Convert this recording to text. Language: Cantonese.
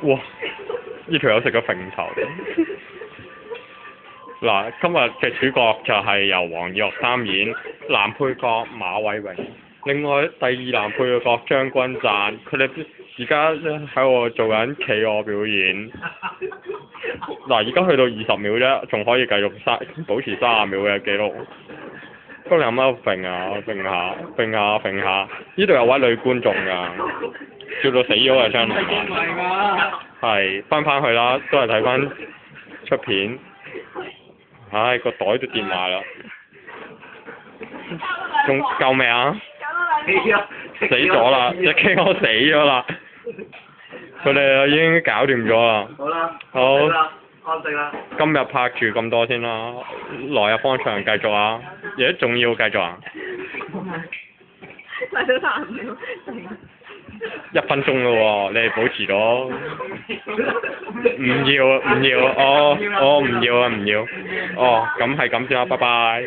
哇！呢條友食咗揈頭。嗱，今日嘅主角就係由黃以樂擔演，男配角馬偉榮，另外第二男配角張君讚，佢哋而家喺度做緊企鵝表演。嗱，而家去到20秒啫，仲可以繼續保持30秒嘅記錄。不過你有乜揈啊？揈下，揈下，揈下。呢度有位女觀眾㗎，笑到死咗啊！張龍文。係，翻去啦，都係睇翻出片。唉，個袋都跌埋啦。仲救命啊！死咗啦！隻企鵝死咗啦！佢哋已經搞掂咗啦。好啦。好。安靜啦。今日拍住咁多先啦，來日方長繼續啊！而家仲要繼續啊？嚟咗3秒。1分鐘咯喎，你哋保持咗。唔要，哦，唔要啊，唔要。哦，咁係咁先啦，拜拜。